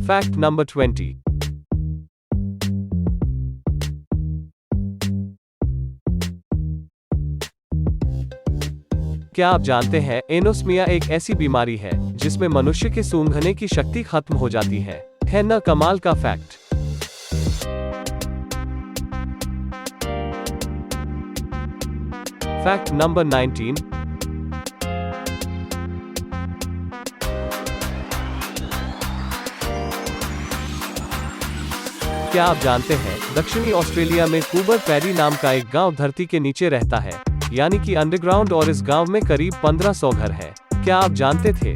Fact number 20। क्या आप जानते हैं एनोस्मिया एक ऐसी बीमारी है जिसमें मनुष्य के सूंघने की शक्ति खत्म हो जाती है ना कमाल का फैक्ट। Fact number 19। क्या आप जानते हैं दक्षिणी ऑस्ट्रेलिया में कूबर पैरी नाम का एक गांव धरती के नीचे रहता है, यानी कि अंडरग्राउंड, और इस गांव में करीब 1500 घर हैं। क्या आप जानते थे?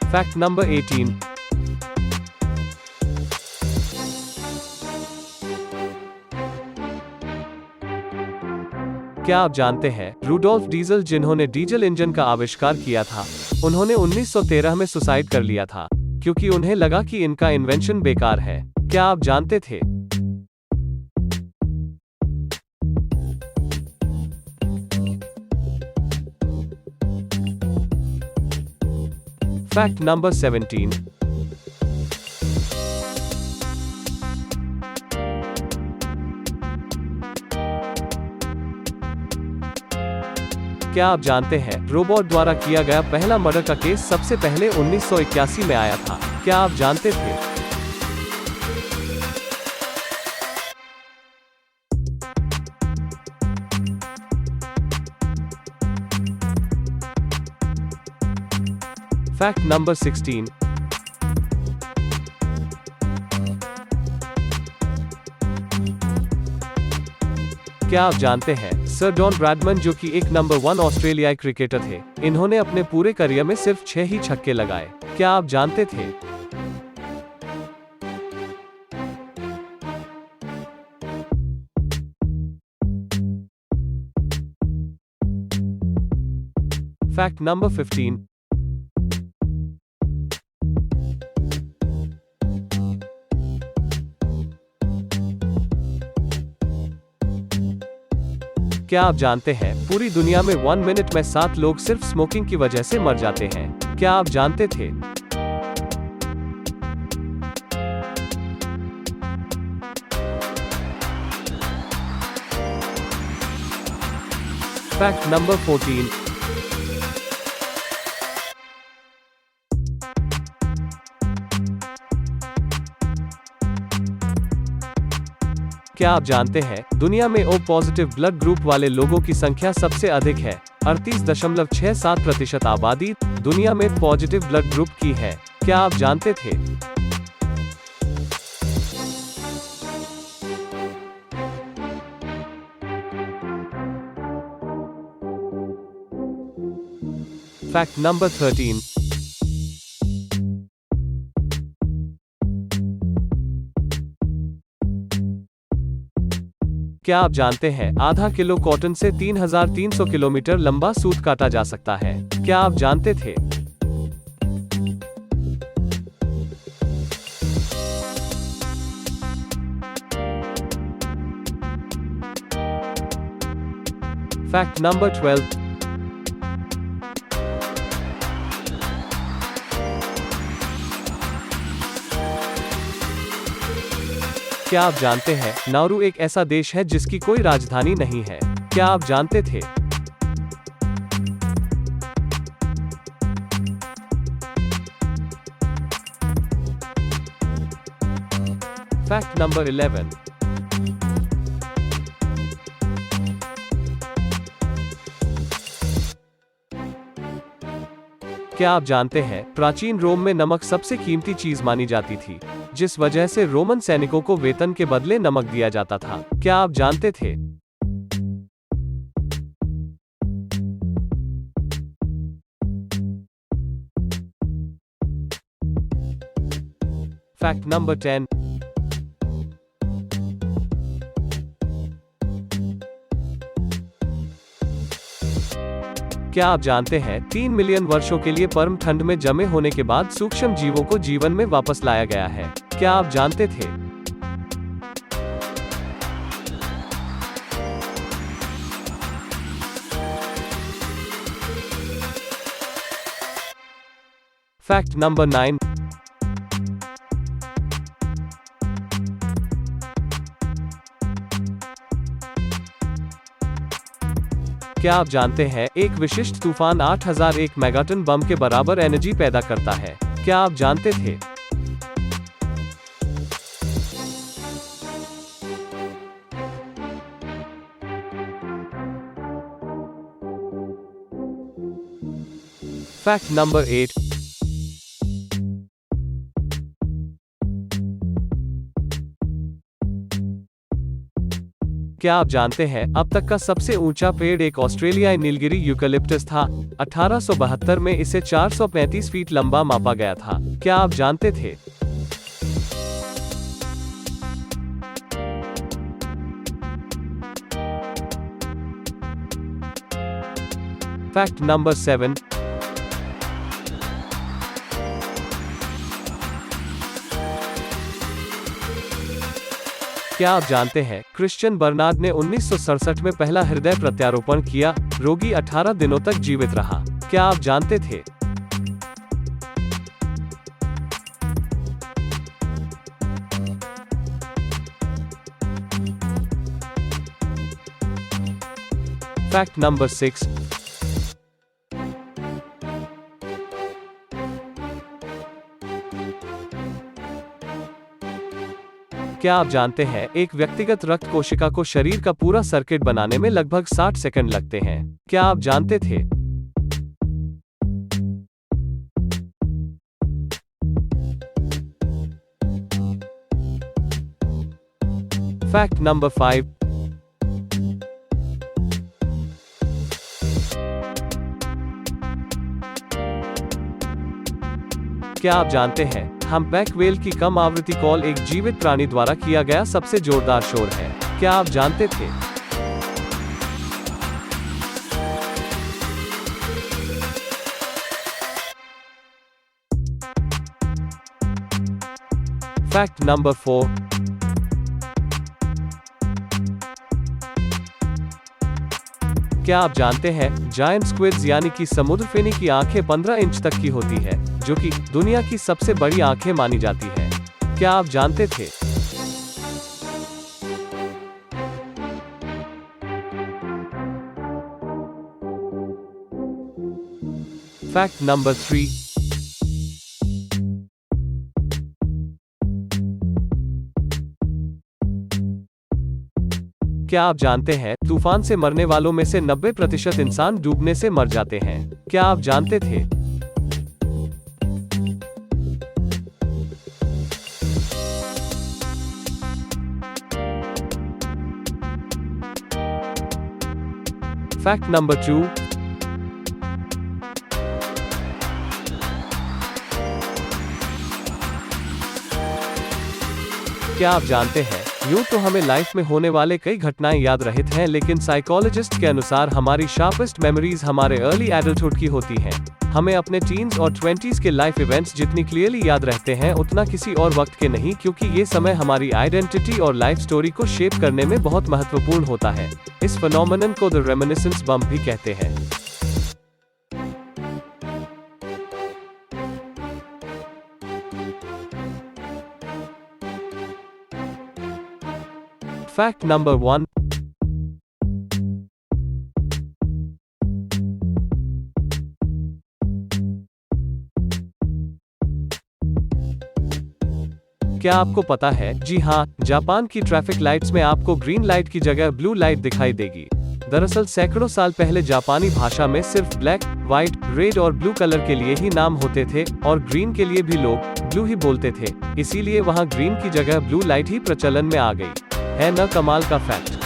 Fact number 18। क्या आप जानते हैं रूडोल्फ डीजल, जिन्होंने डीजल इंजन का आविष्कार किया था, उन्होंने 1913 में सुसाइड कर लिया था क्योंकि उन्हें लगा कि इनका इन्वेंशन बेकार है। क्या आप जानते थे? Fact number 17। क्या आप जानते हैं रोबोट द्वारा किया गया पहला मर्डर का केस सबसे पहले 1981 में आया था? क्या आप जानते थे? Fact number 16। क्या आप जानते हैं सर डॉन ब्रैडमन, जो कि एक नंबर 1 ऑस्ट्रेलियाई क्रिकेटर थे, इन्होंने अपने पूरे करियर में सिर्फ 6 ही छक्के लगाए। क्या आप जानते थे? Fact number 15। क्या आप जानते हैं पूरी दुनिया में 1 मिनट में 7 लोग सिर्फ स्मोकिंग की वजह से मर जाते हैं? क्या आप जानते थे? Fact number 14। क्या आप जानते हैं दुनिया में O पॉजिटिव ब्लड ग्रुप वाले लोगों की संख्या सबसे अधिक है? 38.67% आबादी दुनिया में पॉजिटिव ब्लड ग्रुप की है। क्या आप जानते थे? Fact number 13। क्या आप जानते हैं आधा किलो कॉटन से 3300 किलोमीटर लंबा सूत काटा जा सकता है? क्या आप जानते थे? Fact number 12। क्या आप जानते हैं नाउरू एक ऐसा देश है जिसकी कोई राजधानी नहीं है? क्या आप जानते थे? Fact number 11। क्या आप जानते हैं प्राचीन रोम में नमक सबसे कीमती चीज मानी जाती थी, जिस वजह से रोमन सैनिकों को वेतन के बदले नमक दिया जाता था? क्या आप जानते थे? Fact number 10। क्या आप जानते हैं 3 मिलियन वर्षों के लिए परम ठंड में जमे होने के बाद सूक्ष्म जीवों को जीवन में वापस लाया गया है? क्या आप जानते थे? Fact number 9। क्या आप जानते हैं एक विशिष्ट तूफान 8001 मेगाटन बम के बराबर एनर्जी पैदा करता है? क्या आप जानते थे? Fact number 8। क्या आप जानते हैं अब तक का सबसे ऊंचा पेड़ एक ऑस्ट्रेलियाई नीलगिरी यूकलिप्टस था? 1872 में इसे 435 फीट लंबा मापा गया था। क्या आप जानते थे? Fact number 7। क्या आप जानते हैं क्रिश्चियन बर्नार्ड ने 1967 में पहला हृदय प्रत्यारोपण किया? रोगी 18 दिनों तक जीवित रहा। क्या आप जानते थे? Fact number 6। क्या आप जानते हैं एक व्यक्तिगत रक्त कोशिका को शरीर का पूरा सर्किट बनाने में लगभग 60 सेकंड लगते हैं? क्या आप जानते थे? Fact number 5। क्या आप जानते हैं हम्पबैक व्हेल की कम आवृत्ति कॉल एक जीवित प्राणी द्वारा किया गया सबसे जोरदार शोर है? क्या आप जानते थे? Fact number 4। क्या आप जानते हैं जायंट स्क्विड्स यानी कि समुद्र फेनी की आंखें 15 इंच तक की होती है, जो कि दुनिया की सबसे बड़ी आंखें मानी जाती है? क्या आप जानते थे? Fact number 3। क्या आप जानते हैं तूफान से मरने वालों में से 90% इंसान डूबने से मर जाते हैं? क्या आप जानते थे? Fact number 2। क्या आप जानते हैं यूं तो हमें लाइफ में होने वाले कई घटनाएं याद रहती हैं, लेकिन साइकोलॉजिस्ट के अनुसार हमारी शार्पेस्ट मेमोरीज हमारे अर्ली एडल्टहुड की होती हैं। हमें अपने टीन्स और 20s के लाइफ इवेंट्स जितनी क्लियरली याद रहते हैं उतना किसी और वक्त के नहीं, क्योंकि ये समय हमारी आइडेंटिटी और लाइफ स्टोरी को शेप करने में बहुत महत्वपूर्ण होता है। इस फिनोमेनन को द रेमिनिसेंस बम्प भी कहते हैं। Fact number 1। क्या आपको पता है? जी हाँ, जापान की ट्रैफिक लाइट्स में आपको ग्रीन लाइट की जगह ब्लू लाइट दिखाई देगी। दरअसल सैकड़ों साल पहले जापानी भाषा में सिर्फ ब्लैक, व्हाइट, रेड और ब्लू कलर के लिए ही नाम होते थे और ग्रीन के लिए भी लोग ब्लू ही बोलते थे। इसीलिए वहाँ ग्रीन की जगह ब्लू लाइट ही प्रचलन में आ गई। है न कमाल का फैक्ट?